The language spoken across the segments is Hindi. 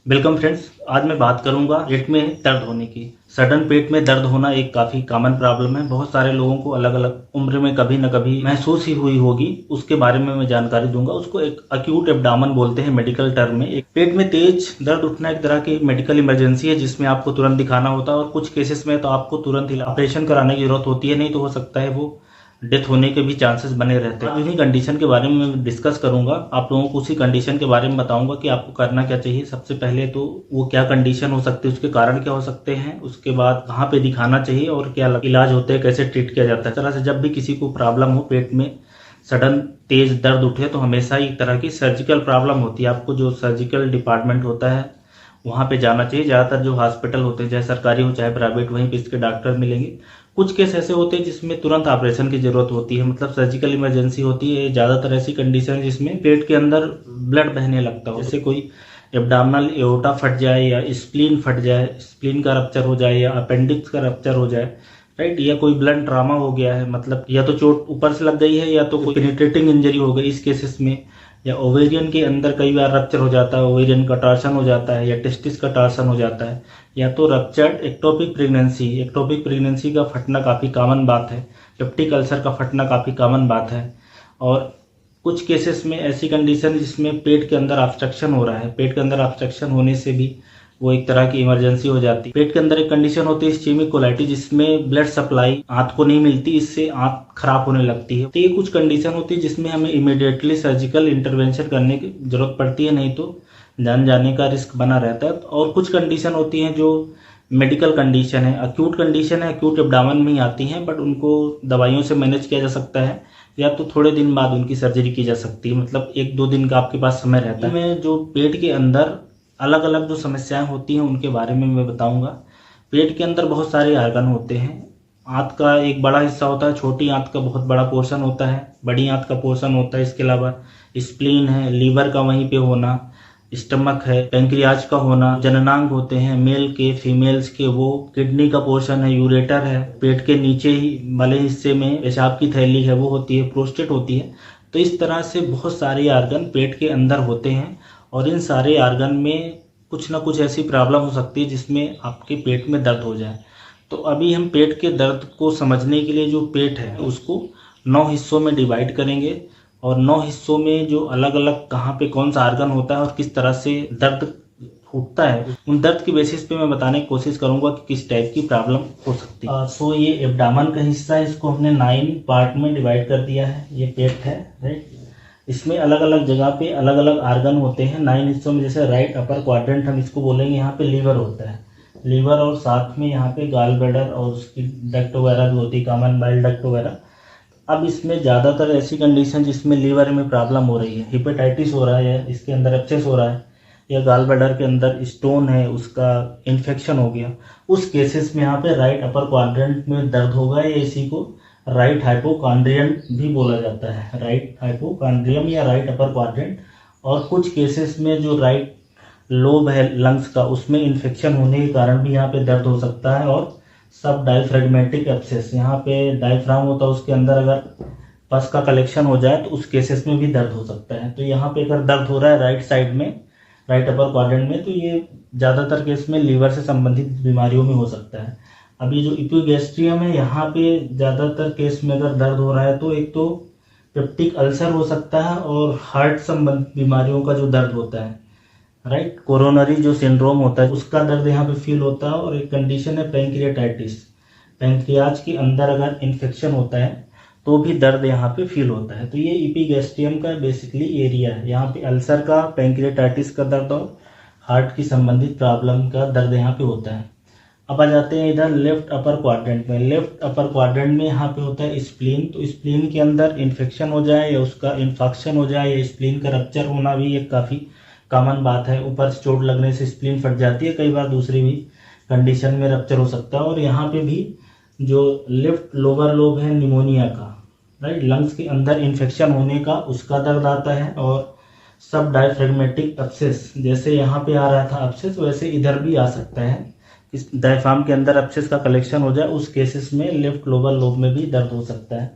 Welcome friends. आज मैं बात करूंगा पेट में दर्द होने की। सडन पेट में दर्द होना एक काफ़ी कॉमन प्रॉब्लम है। बहुत सारे लोगों को अलग अलग उम्र में कभी न कभी महसूस ही हुई होगी। उसके बारे में मैं जानकारी दूंगा। उसको एक अक्यूट एब्डामन बोलते हैं मेडिकल टर्म में। एक पेट में तेज दर्द उठना एक तरह की मेडिकल इमरजेंसी है जिसमें आपको तुरंत दिखाना होता है और कुछ केसेस में तो आपको तुरंत ही ऑपरेशन कराने की जरूरत होती है, नहीं तो हो सकता है वो डेथ होने के भी चांसेस बने रहते हैं। इन्हीं कंडीशन के बारे में मैं डिस्कस करूंगा। आप लोगों को उसी कंडीशन के बारे में बताऊंगा कि आपको करना क्या चाहिए। सबसे पहले तो वो क्या कंडीशन हो सकती है, उसके कारण क्या हो सकते हैं, उसके बाद कहाँ पे दिखाना चाहिए और क्या इलाज होते हैं, कैसे ट्रीट किया जाता है। तरह से जब भी किसी को प्रॉब्लम हो, पेट में सडन तेज दर्द उठे, तो हमेशा ही एक तरह की सर्जिकल प्रॉब्लम होती है। आपको जो सर्जिकल डिपार्टमेंट होता है वहाँ पे जाना चाहिए। ज़्यादातर जो हॉस्पिटल होते हैं, चाहे सरकारी हो चाहे प्राइवेट, वहीं पे इसके डॉक्टर मिलेंगे। कुछ केस ऐसे होते हैं जिसमें तुरंत ऑपरेशन की जरूरत होती है, मतलब सर्जिकल इमरजेंसी होती है। ज़्यादातर ऐसी कंडीशन है जिसमें पेट के अंदर ब्लड बहने लगता हो, जैसे कोई एब्डामिनल एओर्टा फट जाए या स्प्लीन फट जाए, स्प्लीन का रप्चर हो जाए या अपेंडिक्स का रप्चर हो जाए, राइट, या कोई ब्लड ट्रामा हो गया है, मतलब या तो चोट ऊपर से लग गई है या तो कोई पेनिट्रेटिंग इंजरी हो गई इस केसेस में, या ओवेरियन के अंदर कई बार रप्चर हो जाता है, ओवेरियन का टार्सन हो जाता है या टेस्टिस का टार्सन हो जाता है, या तो ruptured ectopic pregnancy. Ectopic pregnancy का फटना काफ़ी कॉमन बात है। पेप्टिक अल्सर का फटना काफ़ी कॉमन बात है। और कुछ केसेस में ऐसी कंडीशन जिसमें पेट के अंदर ऑब्स्ट्रक्शन हो रहा है, पेट के अंदर ऑब्स्ट्रक्शन होने से भी वो एक तरह की इमरजेंसी हो जाती है। पेट के अंदर एक कंडीशन होती है इस्चेमिक कोलाइटिस, जिसमें ब्लड सप्लाई आंत को नहीं मिलती, इससे आंत खराब होने लगती है। तो ये कुछ कंडीशन होती है जिसमें हमें इमीडिएटली सर्जिकल इंटरवेंशन करने की जरूरत पड़ती है, नहीं तो जान जाने का रिस्क बना रहता है। और कुछ कंडीशन होती हैं जो मेडिकल कंडीशन है, अक्यूट कंडीशन है, अक्यूट एब्डामन में ही आती हैं, बट उनको दवाइयों से मैनेज किया जा सकता है या तो थोड़े दिन बाद उनकी सर्जरी की जा सकती है, मतलब 1-2 दिन का आपके पास समय रहता है। मैं जो पेट के अंदर अलग अलग जो समस्याएं होती हैं उनके बारे में मैं बताऊंगा। पेट के अंदर बहुत सारे आर्गन होते हैं। आंत का एक बड़ा हिस्सा होता है, छोटी आंत का बहुत बड़ा पोर्शन होता है, बड़ी आंत का पोर्शन होता है। इसके अलावा स्प्लीन है, लीवर का वहीं पे होना, स्टमक है, पेंक्रियाज का होना, जननांग होते हैं मेल के फीमेल्स के, वो किडनी का पोर्शन है, यूरेटर है, पेट के नीचे ही वाले हिस्से में पेशाब की थैली है वो होती है, प्रोस्टेट होती है। तो इस तरह से बहुत सारे आर्गन पेट के अंदर होते हैं और इन सारे आर्गन में कुछ ना कुछ ऐसी प्रॉब्लम हो सकती है जिसमें आपके पेट में दर्द हो जाए। तो अभी हम पेट के दर्द को समझने के लिए जो पेट है उसको 9 हिस्सों में डिवाइड करेंगे और 9 हिस्सों में जो अलग अलग कहाँ पे कौन सा आर्गन होता है और किस तरह से दर्द उठता है, उन दर्द की बेसिस पे मैं बताने की कोशिश करूंगा कि किस टाइप की प्रॉब्लम हो सकती है। सो ये एब्डामन का हिस्सा है, इसको हमने 9 पार्ट में डिवाइड कर दिया है। ये पेट है, राइट। इसमें अलग अलग जगह पे अलग अलग आर्गन होते हैं 9 हिस्सों में। जैसे राइट अपर क्वाड्रेंट हम इसको बोलेंगे, यहाँ पे लीवर होता है, लीवर, और साथ में यहाँ पे गॉल ब्लैडर और उसकी डक्ट वगैरह भी होती है, कॉमन बाइल डक्ट वगैरह। अब इसमें ज़्यादातर ऐसी कंडीशन जिसमें लीवर में प्रॉब्लम हो रही है, हेपेटाइटिस हो रहा है या इसके अंदर एब्सेस हो रहा है या गॉल ब्लैडर के अंदर स्टोन है, उसका इन्फेक्शन हो गया, उस केसेस में यहाँ पे राइट अपर क्वाड्रेंट में दर्द होगा या इसी को राइट हाइपोकॉन्ड्रियम भी बोला जाता है, राइट हाइपोकॉन्ड्रियम या राइट अपर क्वाड्रेंट। और कुछ केसेस में जो राइट लोब है लंग्स का, उसमें इन्फेक्शन होने के कारण भी यहाँ पे दर्द हो सकता है। और सब डायफ्रेगमेटिक एब्सेस, यहाँ पे डायफ्राम होता है, उसके अंदर अगर पस का कलेक्शन हो जाए तो उस केसेस में भी दर्द हो सकता है। तो यहाँ पे अगर दर्द हो रहा है राइट साइड में, राइट अपर क्वाड्रेंट में, तो ये ज़्यादातर केस में लीवर से संबंधित बीमारियों में हो सकता है। अब ये जो इपिगैस्ट्रियम है, यहाँ पे ज़्यादातर केस में अगर दर्द हो रहा है तो एक तो पेप्टिक अल्सर हो सकता है और हार्ट संबंधित बीमारियों का जो दर्द होता है, राइट, कोरोनरी जो सिंड्रोम होता है उसका दर्द यहाँ पे फील होता है। और एक कंडीशन है पेंक्रियाटाइटिस, पेंक्रियाज के अंदर अगर इन्फेक्शन होता है तो भी दर्द यहाँ पे फील होता है। तो ये इपिगैस्ट्रियम का बेसिकली एरिया है, यहाँ पे अल्सर का, पेंक्रियाटाइटिस का दर्द और हार्ट की संबंधित प्रॉब्लम का दर्द यहाँ पे होता है। अब आ जाते हैं इधर लेफ्ट अपर क्वाड्रेंट में। लेफ्ट अपर क्वाड्रेंट में यहाँ पे होता है स्प्लीन। तो स्प्लीन के अंदर इन्फेक्शन हो जाए या उसका इन्फेक्शन हो जाए या स्प्लीन का रप्चर होना भी एक काफ़ी कॉमन बात है। ऊपर से चोट लगने से स्प्लीन फट जाती है, कई बार दूसरी भी कंडीशन में रप्चर हो सकता है। और यहाँ पे भी जो लेफ्ट लोअर लोब है निमोनिया का, राइट, लंग्स के अंदर इन्फेक्शन होने का, उसका दर्द आता है। और सब डायफ्रेगमेटिक एब्सेस, जैसे यहाँ पे आ रहा था एब्सेस, वैसे इधर भी आ सकता है। इस डायफ्राम के अंदर एब्सेस का कलेक्शन हो जाए, उस केसेस में लेफ्ट लोअर लोब में भी दर्द हो सकता है।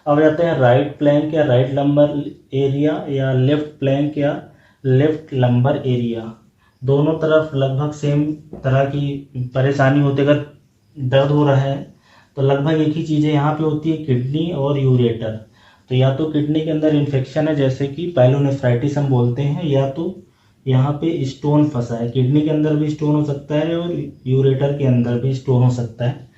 अब जाते हैं राइट प्लैंक या राइट लंबर एरिया या लेफ्ट प्लैंक या लेफ्ट लंबर एरिया। दोनों तरफ लगभग सेम तरह की परेशानी होती है। अगर दर्द हो रहा है तो लगभग एक ही चीज़ें यहाँ पे होती है, किडनी और यूरेटर। तो या तो किडनी के अंदर इन्फेक्शन है जैसे कि पाइलोनेफ्राइटिस हम बोलते हैं, या तो यहाँ पे स्टोन फंसा है। किडनी के अंदर भी स्टोन हो सकता है और यूरेटर के अंदर भी स्टोन हो सकता है,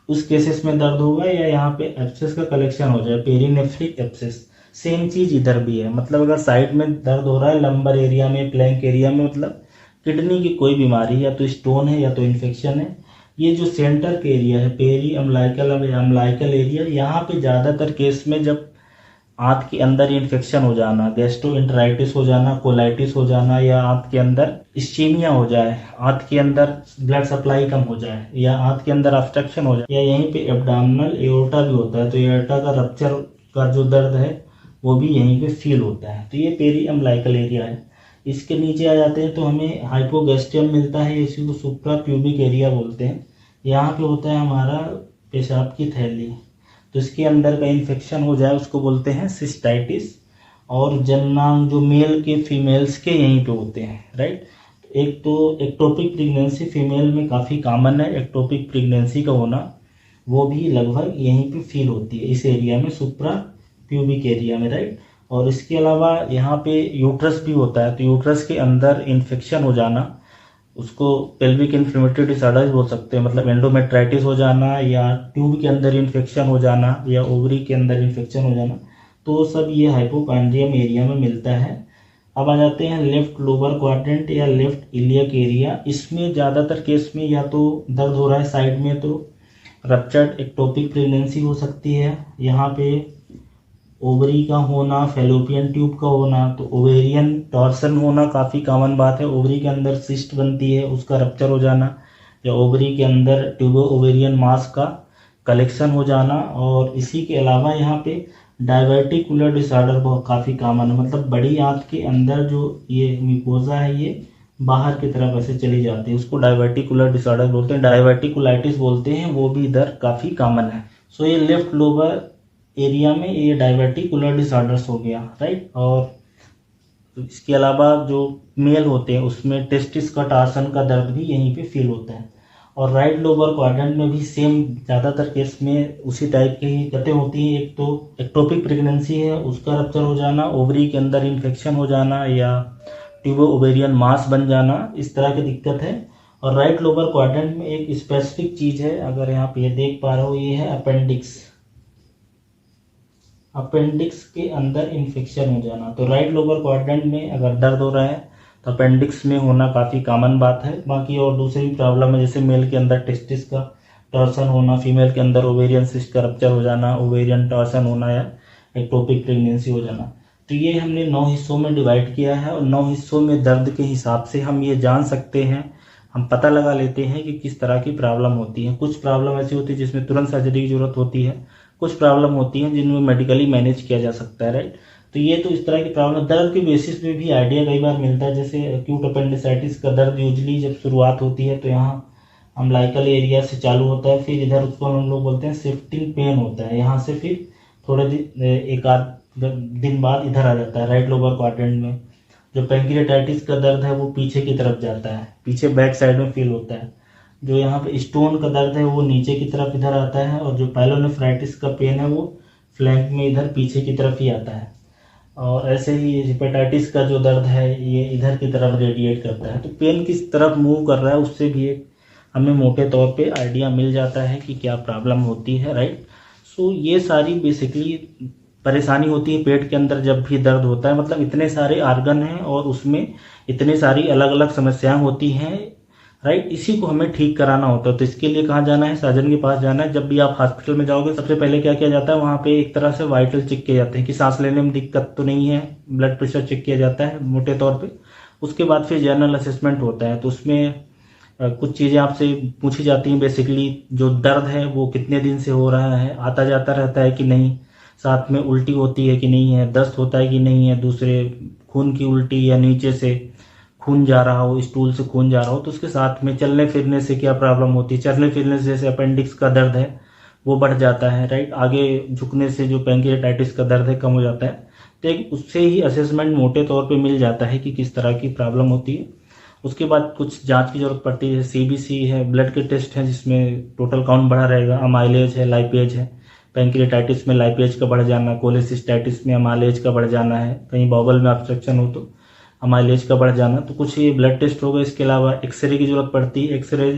उस केसेस में दर्द होगा। या यहाँ पे एब्सेस का कलेक्शन हो जाए, पेरिनेफ्रिक एब्सेस। सेम चीज़ इधर भी है, मतलब अगर साइड में दर्द हो रहा है, लंबर एरिया में, प्लैंक एरिया में, मतलब किडनी की कोई बीमारी, या तो स्टोन है या तो इन्फेक्शन है। ये जो सेंटर के एरिया है, पेरी अम्लाइकल एरिया, यहाँ पे ज़्यादातर केस में जब आंत के अंदर इन्फेक्शन हो जाना, गैस्ट्रोएंटेराइटिस हो जाना, कोलाइटिस हो जाना, या आंत के अंदर इस्चीमिया हो जाए, आंत के अंदर ब्लड सप्लाई कम हो जाए, या आंत के अंदर ऑब्स्ट्रक्शन हो जाए, या यहीं पे एब्डोमिनल एओर्टा भी होता है, तो एओर्टा का रप्चर का जो दर्द है वो भी यहीं पे फील होता है। तो ये पेरी अम्लाइकल एरिया है। इसके नीचे आ जाते हैं तो हमें हाइपोगैस्ट्रियम मिलता है, इसी को सुप्रा प्यूबिक एरिया बोलते हैं। यहाँ पे होता है हमारा पेशाब की थैली, तो इसके अंदर का इन्फेक्शन हो जाए उसको बोलते हैं सिस्टाइटिस। और जननांग जो मेल के फीमेल्स के यहीं पे होते हैं, राइट। एक तो एक्टोपिक प्रेगनेंसी फीमेल में काफ़ी कॉमन है, एक्टोपिक प्रेगनेंसी का होना, वो भी लगभग यहीं पे फील होती है, इस एरिया में, सुप्रा प्यूबिक एरिया में, राइट। और इसके अलावा यहाँ पे यूट्रस भी होता है, तो यूट्रस के अंदर इन्फेक्शन हो जाना, उसको पेल्विक इन्फ्लेमेटरी डिसऑर्डर बोल सकते हैं, मतलब एंडोमेट्राइटिस हो जाना, या ट्यूब के अंदर इन्फेक्शन हो जाना, या ओवरी के अंदर इन्फेक्शन हो जाना, तो सब ये हाइपोकॉन्ड्रियम एरिया में मिलता है। अब आ जाते हैं लेफ्ट लोअर क्वाड्रेंट या लेफ्ट इलियक एरिया। इसमें ज़्यादातर केस में या तो दर्द हो रहा है साइड में, तो रप्चर्ड एक्टोपिक प्रेगनेंसी हो सकती है, यहाँ पे ओवरी का होना, फेलोपियन ट्यूब का होना, तो ओवेरियन टॉर्सन होना काफ़ी कॉमन बात है। ओवरी के अंदर सिस्ट बनती है, उसका रप्चर हो जाना, या ओवरी के अंदर ट्यूबो ओवेरियन मास का कलेक्शन हो जाना। और इसी के अलावा यहाँ पे डायवर्टिकुलर डिसऑर्डर बहुत काफ़ी कॉमन है, मतलब बड़ी आंत के अंदर जो ये म्यूकोजा है ये बाहर की तरफ ऐसे चली जाती है, उसको डायवर्टिकुलर डिसऑर्डर बोलते हैं, डायवर्टिकुलाइटिस बोलते हैं, वो भी इधर काफ़ी कॉमन है। सो ये लेफ्ट लोअर एरिया में ये डायवर्टिकुलर डिसऑर्डर्स हो गया, राइट। और इसके अलावा जो मेल होते हैं उसमें टेस्टिस का टार्सन का दर्द भी यहीं पे फील होता है। और राइट लोअर क्वाड्रेंट में भी सेम ज़्यादातर केस में उसी टाइप की दिक्कतें होती हैं। एक तो एक्टोपिक प्रेगनेंसी है, उसका रप्चर हो जाना, ओवरी के अंदर इन्फेक्शन हो जाना, या ट्यूबो ओवेरियन मास बन जाना, इस तरह की दिक्कत है। और राइट लोअर क्वाड्रेंट में एक स्पेसिफिक चीज़ है, अगर यहाँ पे ये देख पा रहे हो, ये है अपेंडिक्स। अपेंडिक्स के अंदर इन्फेक्शन हो जाना, तो राइट लोअर क्वाड्रेंट में अगर दर्द हो रहा है तो अपेंडिक्स में होना काफ़ी कॉमन बात है। बाकी और दूसरी भी प्रॉब्लम है, जैसे मेल के अंदर टेस्टिस का टॉर्सन होना, फीमेल के अंदर ओवेरियन सिस्ट का रप्चर हो जाना, ओवेरियन टॉर्सन होना, या एक्टोपिक प्रेगनेंसी हो जाना। तो ये हमने 9 हिस्सों में डिवाइड किया है, और 9 हिस्सों में दर्द के हिसाब से हम ये जान सकते हैं, हम पता लगा लेते हैं कि किस तरह की प्रॉब्लम होती है। कुछ प्रॉब्लम ऐसी होती है जिसमें तुरंत सर्जरी की जरूरत होती है, कुछ प्रॉब्लम होती हैं जिनमें मेडिकली मैनेज किया जा सकता है, राइट। तो ये तो इस तरह की प्रॉब्लम दर्द के बेसिस पे भी आइडिया कई बार मिलता है। जैसे एक्यूट अपेंडिसाइटिस का दर्द यूजली जब शुरुआत होती है तो यहाँ अम्लाइकल एरिया से चालू होता है, फिर इधर उसको हम लोग बोलते हैं शिफ्टिंग पेन होता है, यहाँ से फिर थोड़े दिन, एक आध दिन बाद इधर आ जाता है राइट लोअर क्वाड्रेंट में। जो पैंक्रियाटाइटिस का दर्द है वो पीछे की तरफ जाता है, पीछे बैक साइड में फील होता है। जो यहाँ पे स्टोन का दर्द है वो नीचे की तरफ इधर आता है, और जो पाइलोनेफ्राइटिस का पेन है वो फ्लैंक में इधर पीछे की तरफ ही आता है। और ऐसे ही हेपेटाइटिस का जो दर्द है ये इधर की तरफ रेडिएट करता है। तो पेन किस तरफ मूव कर रहा है उससे भी एक हमें मोटे तौर पे आइडिया मिल जाता है कि क्या प्रॉब्लम होती है, राइट। सो ये सारी बेसिकली परेशानी होती है पेट के अंदर जब भी दर्द होता है, मतलब इतने सारे आर्गन हैं और उसमें इतनी सारी अलग अलग समस्याएं होती हैं, राइट। इसी को हमें ठीक कराना होता है। तो इसके लिए कहाँ जाना है? सर्जन के पास जाना है। जब भी आप हॉस्पिटल में जाओगे सबसे पहले क्या किया जाता है, वहाँ पे एक तरह से वाइटल चेक किए जाते हैं कि सांस लेने में दिक्कत तो नहीं है, ब्लड प्रेशर चेक किया जाता है मोटे तौर पे। उसके बाद फिर जनरल असेसमेंट होता है, तो उसमें कुछ चीज़ें आपसे पूछी जाती हैं। बेसिकली जो दर्द है वो कितने दिन से हो रहा है, आता जाता रहता है कि नहीं, साथ में उल्टी होती है कि नहीं है, दस्त होता है कि नहीं है, दूसरे खून की उल्टी या नीचे से खून जा रहा हो, स्टूल से खून जा रहा हो, तो उसके साथ में चलने फिरने से क्या प्रॉब्लम होती है। चलने फिरने से जैसे अपेंडिक्स का दर्द है वो बढ़ जाता है, राइट। आगे झुकने से जो पैंक्रियाटाइटिस का दर्द है कम हो जाता है। तो एक उससे ही असेसमेंट मोटे तौर पे मिल जाता है कि किस तरह की प्रॉब्लम होती है। उसके बाद कुछ जांच की जरूरत पड़ती है, सीबीसी है, ब्लड के टेस्ट हैं जिसमें टोटल काउंट बढ़ा रहेगा, अमाइलेज है, लाइपेज है, पैंक्रियाटाइटिस में लाइपेज का बढ़ जाना, कोलेसिस्टाइटिस में अमाइलेज का बढ़ जाना है, कहीं बॉबल में ऑब्स्ट्रक्शन हो तो अमाइलेज का बढ़ जाना। तो कुछ ये ब्लड टेस्ट हो गए। इसके अलावा एक्सरे की जरूरत पड़ती है। एक्सरे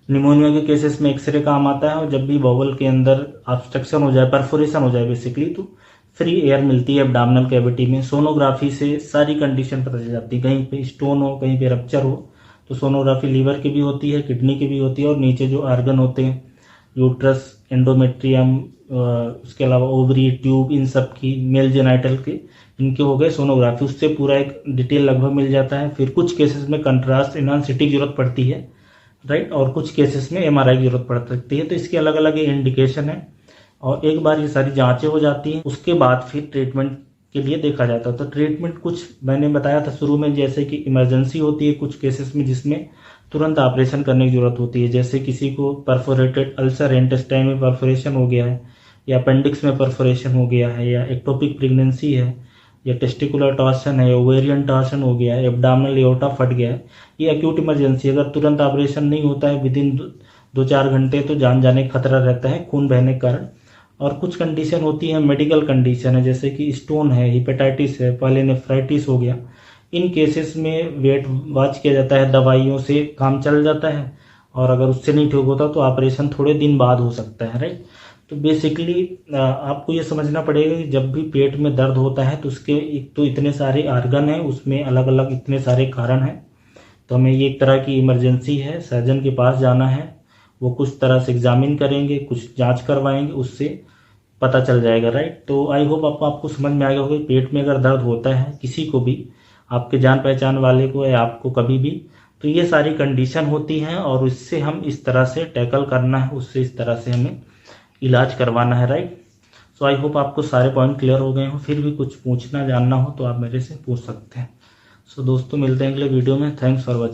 निमोनिया के केसेस में एक्सरे काम आता है, और जब भी बॉबल के अंदर ऑब्स्ट्रक्शन हो जाए, परफोरेशन हो जाए बेसिकली, तो फ्री एयर मिलती है एब्डोमिनल कैविटी में। सोनोग्राफी से सारी कंडीशन पता चल जाती है, कहीं पे स्टोन हो, कहीं पे रप्चर हो तो सोनोग्राफी लीवर की भी होती है, किडनी की भी होती है, और नीचे जो आर्गन होते हैं, यूट्रस, एंडोमेट्रियम, उसके अलावा ओवरी, ट्यूब, इन सब की, मेल जेनाइटल के, इनके हो गए सोनोग्राफी। उससे पूरा एक डिटेल लगभग मिल जाता है। फिर कुछ केसेस में कंट्रास्ट इन्हांस सिटी की जरूरत पड़ती है, राइट, और कुछ केसेस में एमआरआई की जरूरत पड़ सकती है। तो इसके अलग अलग इंडिकेशन है, और एक बार ये सारी जांचें हो जाती हैं उसके बाद फिर ट्रीटमेंट के लिए देखा जाता है। तो ट्रीटमेंट कुछ मैंने बताया था शुरू में, जैसे कि इमरजेंसी होती है कुछ केसेस में जिसमें तुरंत ऑपरेशन करने की जरूरत होती है, जैसे किसी को परफोरेटेड अल्सर, इंटेस्टाइन में परफोरेशन हो गया है, या अपेंडिक्स में परफोरेशन हो गया है, या एक्टोपिक प्रेगनेंसी है, या टेस्टिकुलर टॉर्सन है, या ओवेरियन टॉर्सन हो गया है, एब्डोमिनल एओर्टा फट गया है, ये एक्यूट इमरजेंसी। अगर तुरंत ऑपरेशन नहीं होता है विदिन 2-4 घंटे तो जान जाने का खतरा रहता है खून बहने के कारण। और कुछ कंडीशन होती है, मेडिकल कंडीशन है, जैसे कि स्टोन है, हिपेटाइटिस है, पायलिनेफ्राइटिस हो गया। इन केसेस में वेट वॉच किया जाता है, दवाइयों से काम चल जाता है, और अगर उससे नहीं ठीक होता तो ऑपरेशन थोड़े दिन बाद हो सकता है, राइट। तो बेसिकली आपको ये समझना पड़ेगा कि जब भी पेट में दर्द होता है तो उसके एक तो इतने सारे आर्गन हैं, उसमें अलग अलग इतने सारे कारण हैं। तो हमें ये एक तरह की इमरजेंसी है, सर्जन के पास जाना है, वो कुछ तरह से एग्जामिन करेंगे, कुछ जांच करवाएंगे, उससे पता चल जाएगा, राइट। तो आई होप आपको समझ में आ गया होगा पेट में अगर दर्द होता है किसी को भी, आपके जान पहचान वाले को या आपको कभी भी, तो ये सारी कंडीशन होती हैं, और इससे हम इस तरह से टैकल करना है, उससे इस तरह से हमें इलाज करवाना है, राइट। सो आई होप आपको सारे पॉइंट क्लियर हो गए हो। फिर भी कुछ पूछना जानना हो तो आप मेरे से पूछ सकते हैं। सो दोस्तों, मिलते हैं अगले वीडियो में। Thanks for watching.